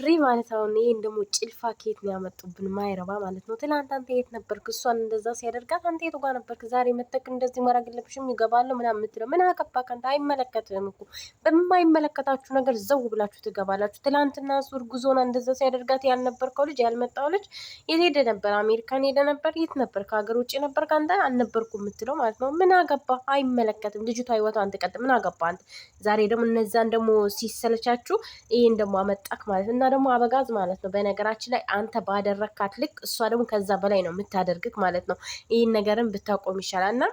እሪ ማለት አሁን ይሄን ደግሞ ጭልፋ ኬት ነው ያመጡብን ማይረባ ማለት ነው። ትላንት አንተ የት ነበርክ? እሷን እንደዛ ሲያደርጋት አንተ የቱ ጋር ነበርክ? ዛሬ መተክ እንደዚህ ማድረግ የለብሽም ይገባለሁ ምናምን የምትለው ምን አገባህ አንተ? አይመለከትህም እኮ በማይመለከታችሁ ነገር ዘው ብላችሁ ትገባላችሁ። ትላንትና እሱ እርጉዞና እንደዛ ሲያደርጋት ያልነበርከው ልጅ ያልመጣው ልጅ የት ሄደ ነበር? አሜሪካን ሄደ ነበር? የት ነበር? ከሀገር ውጭ ነበር? ከአንተ አልነበርኩ የምትለው ማለት ነው። ምን አገባ? አይመለከትም። ልጅቷ ህይወቷን ትቀጥል። ምን አገባ አንተ? ዛሬ ደግሞ እነዛን ደግሞ ሲሰለቻችሁ ይሄን ደግሞ አመጣክ ማለት እና ደግሞ አበጋዝ ማለት ነው። በነገራችን ላይ አንተ ባደረካት ልክ እሷ ደግሞ ከዛ በላይ ነው የምታደርግክ ማለት ነው። ይህን ነገርን ብታቆም ይሻላል እና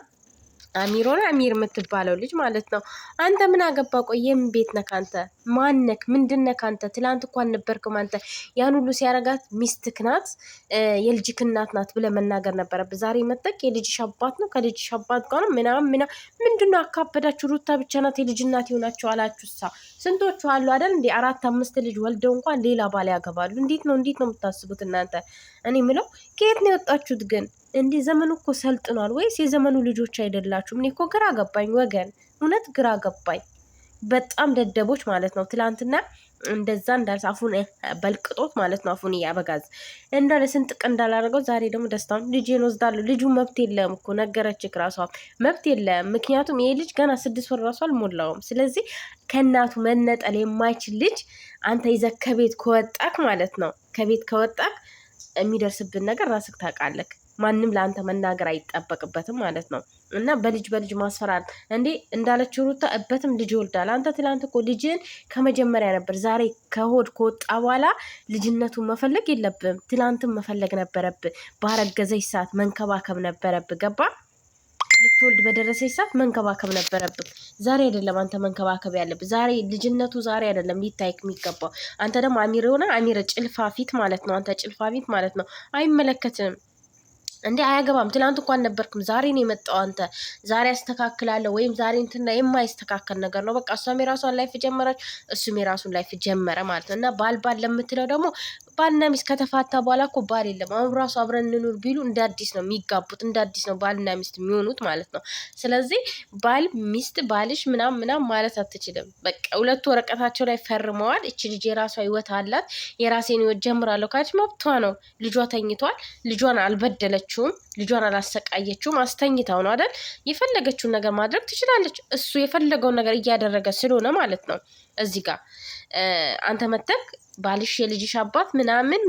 አሚሮና አሚር የምትባለው ልጅ ማለት ነው። አንተ ምን አገባ? ቆየም ቤት ነክ አንተ ማነክ? ምንድነክ አንተ? ትላንት እኮ አልነበርክም አንተ። ያን ሁሉ ሲያረጋት ሚስትክ ናት፣ የልጅክ እናት ናት ብለህ መናገር ነበረብህ። ዛሬ መጠቅ የልጅሽ አባት ነው፣ ከልጅሽ አባት ጋር ነው ምናምን ምንድነው አካበዳችሁ? ሩታ ብቻ ናት የልጅ እናት ይሆናችሁ አላችሁ። ስንቶቹ አሉ አይደል እንዴ? 4-5 ልጅ ወልደው እንኳን ሌላ ባል ያገባሉ። እንዴት ነው የምታስቡት እናንተ? እኔ ምለው ከየት ነው የወጣችሁት ግን? እንዲህ ዘመኑ እኮ ሰልጥኗል ወይስ የዘመኑ ልጆች አይደላችሁም? እኔ እኮ ግራ ገባኝ ወገን፣ እውነት ግራ ገባኝ። በጣም ደደቦች ማለት ነው። ትላንትና እንደዛ እንዳል አፉን በልቅጦት ማለት ነው። አፉን ያበጋዝ እንዳለ ስንጥቅ እንዳላረገው ዛሬ ደግሞ ደስታውን ልጄን ወስዳለሁ። ልጁ መብት የለም እኮ ነገረችክ፣ ራሷ መብት የለም። ምክንያቱም ይሄ ልጅ ገና 6 ወር ራሱ አልሞላውም። ስለዚህ ከእናቱ መነጠል የማይችል ልጅ አንተ ይዘህ ከቤት ከወጣክ ማለት ነው፣ ከቤት ከወጣክ የሚደርስብን ነገር ራስክ ታውቃለህ። ማንም ለአንተ መናገር አይጠበቅበትም ማለት ነው። እና በልጅ ማስፈራል እንዴ እንዳለችው ሩታ እበትም ልጅ ይወልዳል። አንተ ትላንት እኮ ልጅን ከመጀመሪያ ነበር። ዛሬ ከሆድ ከወጣ በኋላ ልጅነቱን መፈለግ የለብም። ትላንትም መፈለግ ነበረብህ። ባረገዘች ሰዓት መንከባከብ ነበረብህ። ገባ? ልትወልድ በደረሰች ሰዓት መንከባከብ ነበረብህ። ዛሬ አይደለም አንተ መንከባከብ ያለብህ። ዛሬ ልጅነቱ ዛሬ አይደለም ሊታይክ የሚገባው። አንተ ደግሞ አሚር ሆነ አሚር ጭልፋ ፊት ማለት ነው። አንተ ጭልፋ ፊት ማለት ነው። አይመለከትም እንዴ? አያገባም። ትላንት እንኳን ነበርክም። ዛሬ ነው የመጣው። አንተ ዛሬ ያስተካክላለሁ ወይም ዛሬ እንትና የማይስተካከል ነገር ነው። በቃ እሷም የራሷን ላይፍ ጀመረች፣ እሱም የራሱን ላይፍ ጀመረ ማለት ነው። እና ባል ለምትለው ደግሞ ባልና ሚስት ከተፋታ በኋላ እኮ ባል የለም። አሁን ራሱ አብረን እንኑር ቢሉ እንደ አዲስ ነው የሚጋቡት፣ እንደ አዲስ ነው ባልና ሚስት የሚሆኑት ማለት ነው። ስለዚህ ባል ሚስት ባልሽ ምናምን ማለት አትችልም። በቃ ሁለቱ ወረቀታቸው ላይ ፈርመዋል። እች ልጅ የራሷ ህይወት አላት። የራሴን ህይወት ጀምራለሁ ካለች መብቷ ነው። ልጇ ተኝቷል። ልጇን አልበደለችውም። ልጇን አላሰቃየችውም። አስተኝታው ነው አይደል? የፈለገችውን ነገር ማድረግ ትችላለች። እሱ የፈለገውን ነገር እያደረገ ስለሆነ ማለት ነው። እዚህ ጋር አንተ መተክ ባልሽ የልጅሽ አባት ምናምን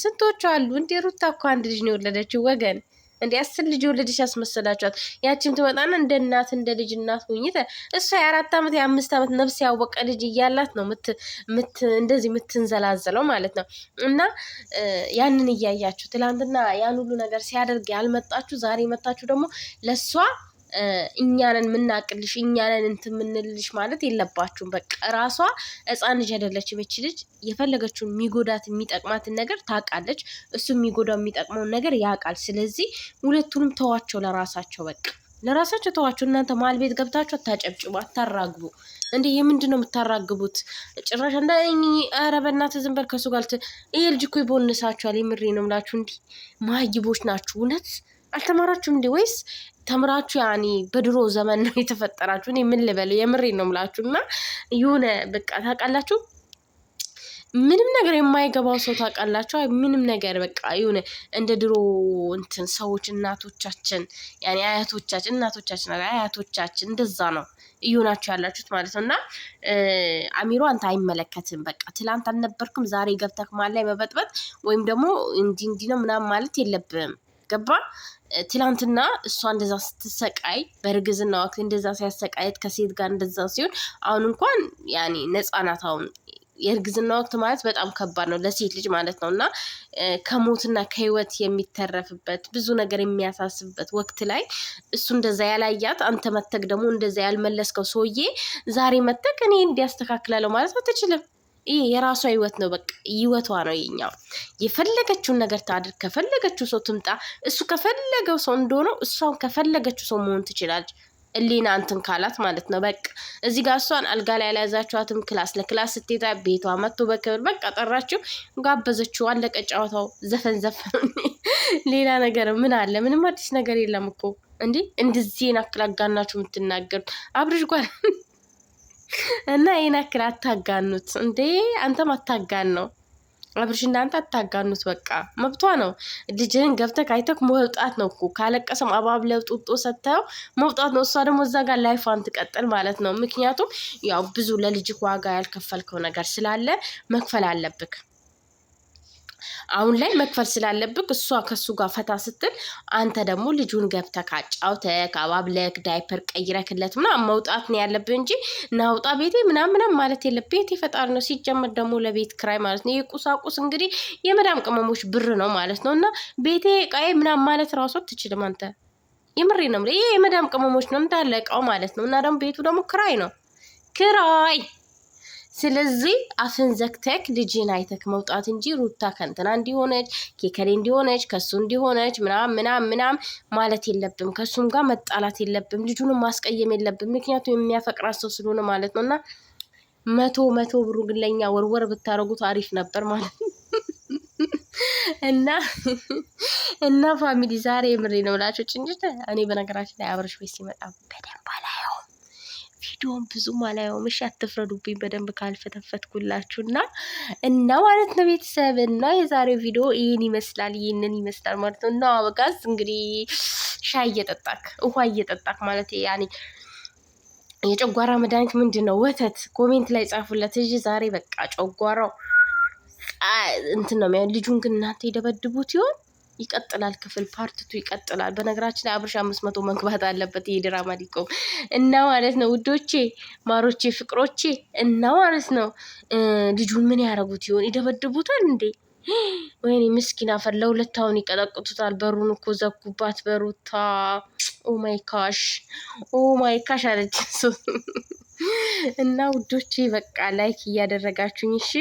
ስንቶቹ አሉ እንዴ? ሩታ እኮ አንድ ልጅ ነው የወለደችው ወገን። እንዴ 10 ልጅ የወለደች ያስመሰላችኋት? ያቺም ትመጣና እንደ እናት እንደ ልጅ እናት ሁኝተ እሷ የ4 ዓመት የ5 ዓመት ነፍስ ያወቀ ልጅ እያላት ነው እንደዚህ የምትንዘላዘለው ማለት ነው። እና ያንን እያያችሁ ትላንትና ያን ሁሉ ነገር ሲያደርግ ያልመጣችሁ ዛሬ መጣችሁ ደግሞ ለሷ እኛንን ምናቅልሽ እኛንን እንትን ምንልሽ ማለት የለባችሁም። በቃ ራሷ ህፃን ልጅ አይደለችም። እቺ ልጅ የፈለገችውን የሚጎዳት የሚጠቅማትን ነገር ታውቃለች። እሱ የሚጎዳው የሚጠቅመውን ነገር ያውቃል። ስለዚህ ሁለቱንም ተዋቸው ለራሳቸው፣ በቃ ለራሳቸው ተዋቸው። እናንተ መሀል ቤት ገብታችሁ አታጨብጭቡ፣ አታራግቡ። እንዴ የምንድን ነው የምታራግቡት? ጭራሽ እንደ ኧረ በእናትህ ዝም በል ከሱ ጋር ይሄ ልጅ እኮ ይቦንሳችኋል። የምሬ ነው የምላችሁ። እንዲህ ማይቦች ናችሁ እውነት። አልተማራችሁም እንዴ? ወይስ ተምራችሁ ያኔ በድሮ ዘመን ነው የተፈጠራችሁ? እኔ ምን ልበል? የምሬ ነው የምላችሁ። እና የሆነ በቃ ታውቃላችሁ፣ ምንም ነገር የማይገባው ሰው ታውቃላችሁ። ምንም ነገር በቃ የሆነ እንደ ድሮ እንትን ሰዎች እናቶቻችን ያኔ እናቶቻችን አያቶቻችን እንደዛ ነው እዩናችሁ ያላችሁት ማለት ነው። እና አሚሮ አንተ አይመለከትም። በቃ ትላንት አልነበርክም። ዛሬ ገብተክ ማለት ላይ መበጥበጥ ወይም ደግሞ እንዲህ ነው ምናምን ማለት የለብህም። ገባ? ትላንትና እሷ እንደዛ ስትሰቃይ በእርግዝና ወቅት እንደዛ ሲያሰቃየት ከሴት ጋር እንደዛ ሲሆን አሁን እንኳን ያኔ ነፃናት። አሁን የእርግዝና ወቅት ማለት በጣም ከባድ ነው ለሴት ልጅ ማለት ነው። እና ከሞትና ከህይወት የሚተረፍበት ብዙ ነገር የሚያሳስብበት ወቅት ላይ እሱ እንደዛ ያላያት አንተ መተክ ደግሞ እንደዛ ያልመለስከው ሰውዬ ዛሬ መተክ እኔ እንዲያስተካክላለሁ ማለት አትችልም። ይሄ የራሷ ህይወት ነው። በቃ ህይወቷ ነው። የኛው የፈለገችውን ነገር ታድርግ። ከፈለገችው ሰው ትምጣ። እሱ ከፈለገው ሰው እንደሆነው እሷን ከፈለገችው ሰው መሆን ትችላለች። እሊና እንትን ካላት ማለት ነው። በቃ እዚህ ጋር እሷን አልጋ ላይ ያልያዛችኋትም ክላስ ለክላስ ስትሄዳ ቤቷ መጥቶ በክብር በቃ ጠራችው፣ ጋበዘችው፣ አለቀ ጨዋታው። ዘፈን ሌላ ነገር ምን አለ? ምንም አዲስ ነገር የለም እኮ እንዴ። እንደዚህ ናክል አጋናችሁ የምትናገሩት አብርሽ ጓል እና ይሄን ያክል አታጋኑት እንዴ! አንተም አታጋን ነው አብርሽ፣ እንዳንተ አታጋኑት። በቃ መብቷ ነው። ልጅህን ገብተህ አይተህ መውጣት ነው እኮ። ካለቀሰም አባብለው ጡጦ ሰጥተው መውጣት ነው። እሷ ደግሞ እዛ ጋር ላይፏን ትቀጥል ማለት ነው። ምክንያቱም ያው ብዙ ለልጅህ ዋጋ ያልከፈልከው ነገር ስላለ መክፈል አለብክ። አሁን ላይ መክፈል ስላለብክ እሷ ከሱ ጋር ፈታ ስትል አንተ ደግሞ ልጁን ገብተህ አጫውተህ አባብለክ ዳይፐር ቀይረክለት ምናምን መውጣት ነው ያለብህ እንጂ ናውጣ ቤቴ ምናምን ማለት የለብህ። ቤቴ ፈጣሪ ነው። ሲጀመር ደግሞ ለቤት ክራይ ማለት ነው። የቁሳቁስ እንግዲህ የመዳም ቅመሞች ብር ነው ማለት ነው። እና ቤቴ ቃይ ምናምን ማለት ራሱ አትችልም አንተ። የምሬ ነው። ይሄ የመዳም ቅመሞች ነው እንዳለ እቃው ማለት ነው። እና ደግሞ ቤቱ ደግሞ ክራይ ነው ክራይ። ስለዚህ አፍን ዘግተክ ልጅን አይተክ መውጣት እንጂ ሩታ ከንትና እንዲሆነች ኬከሌ እንዲሆነች ከሱ እንዲሆነች ምናም ማለት የለብም። ከሱም ጋር መጣላት የለብም። ልጁንም ማስቀየም የለብም። ምክንያቱም የሚያፈቅራት ሰው ስለሆነ ማለት ነው። እና መቶ ብሩ ግን ለኛ ወርወር ብታረጉት አሪፍ ነበር ማለት ነው። እና ፋሚሊ ዛሬ የምሬ ነው ብላችሁ ጭንጭት። እኔ በነገራችን ላይ አብርሽ ቤት ሲመጣ በደንብ አላየውም፣ ቪዲዮን ብዙም አላየውም። እሺ አትፍረዱብኝ፣ በደንብ ካልፈተፈትኩላችሁ እና ማለት ነው ቤተሰብ። እና የዛሬው ቪዲዮ ይህንን ይመስላል ማለት ነው። እና አበጋዝ እንግዲህ ሻይ እየጠጣክ ውሃ እየጠጣክ ማለት ያኔ የጨጓራ መድኃኒት ምንድን ነው? ወተት ኮሜንት ላይ ጻፉለት እንጂ ዛሬ በቃ ጨጓራው እንትን ነው። ልጁን ግን እናንተ የደበድቡት ይሆን? ይቀጥላል። ክፍል ፓርትቱ ይቀጥላል። በነገራችን ላይ አብርሽ 500 መግባት አለበት ይሄ ድራማ ሊቆም እና ማለት ነው ውዶቼ፣ ማሮቼ፣ ፍቅሮቼ እና ማለት ነው ልጁን ምን ያደርጉት ይሆን? ይደበድቡታል እንዴ? ወይኔ ምስኪና ፈር ለሁለት አሁን ይቀጠቅጡታል። በሩን እኮ ዘጉባት በሩታ። ኦ ማይ ካሽ አለች እና ውዶቼ በቃ ላይክ እያደረጋችሁኝ እሺ።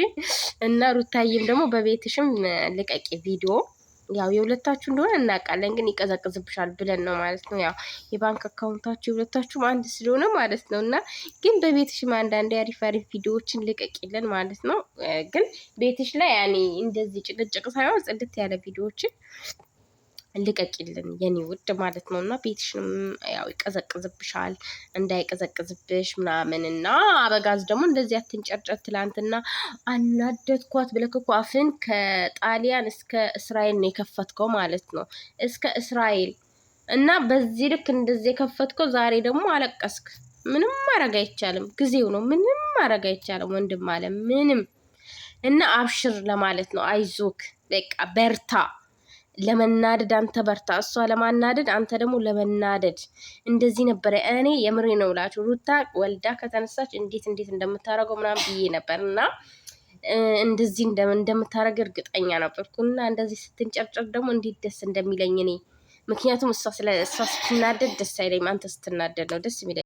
እና ሩታዬም ደግሞ በቤትሽም ልቀቂ ቪዲዮ። ያው የሁለታችሁ እንደሆነ እናውቃለን፣ ግን ይቀዘቅዝብሻል ብለን ነው ማለት ነው። ያው የባንክ አካውንታችሁ የሁለታችሁም አንድ ስለሆነ ማለት ነው። እና ግን በቤትሽም አንዳንድ አሪፍ ቪዲዮዎችን ልቀቂልን ማለት ነው። ግን ቤትሽ ላይ ያኔ እንደዚህ ጭቅጭቅ ሳይሆን ጽድት ያለ ቪዲዮዎችን ልቀቂልን የኔ ውድ ማለት ነው። እና ቤትሽንም ያው ይቀዘቅዝብሻል እንዳይቀዘቅዝብሽ ምናምን። እና አበጋዝ ደግሞ እንደዚህ አትንጨርጨት። ትላንትና አናደድኳት ብለክ እኮ አፍን ከጣሊያን እስከ እስራኤል ነው የከፈትከው ማለት ነው፣ እስከ እስራኤል። እና በዚህ ልክ እንደዚህ የከፈትከው ዛሬ ደግሞ አለቀስክ። ምንም ማድረግ አይቻልም፣ ጊዜው ነው። ምንም ማድረግ አይቻልም ወንድም አለ ምንም። እና አብሽር ለማለት ነው። አይዞክ በቃ በርታ። ለመናደድ አንተ በርታ፣ እሷ ለማናደድ አንተ ደግሞ ለመናደድ። እንደዚህ ነበረ። እኔ የምሬ ነው እላችሁ ሩታ ወልዳ ከተነሳች እንዴት እንደምታረገው ምናምን ብዬ ነበር። እና እንደዚህ እንደምታረግ እርግጠኛ ነበርኩ። እና እንደዚህ ስትንጨርጨር ደግሞ እንዴት ደስ እንደሚለኝ እኔ። ምክንያቱም እሷ ስትናደድ ደስ አይለኝም፣ አንተ ስትናደድ ነው ደስ የሚለኝ።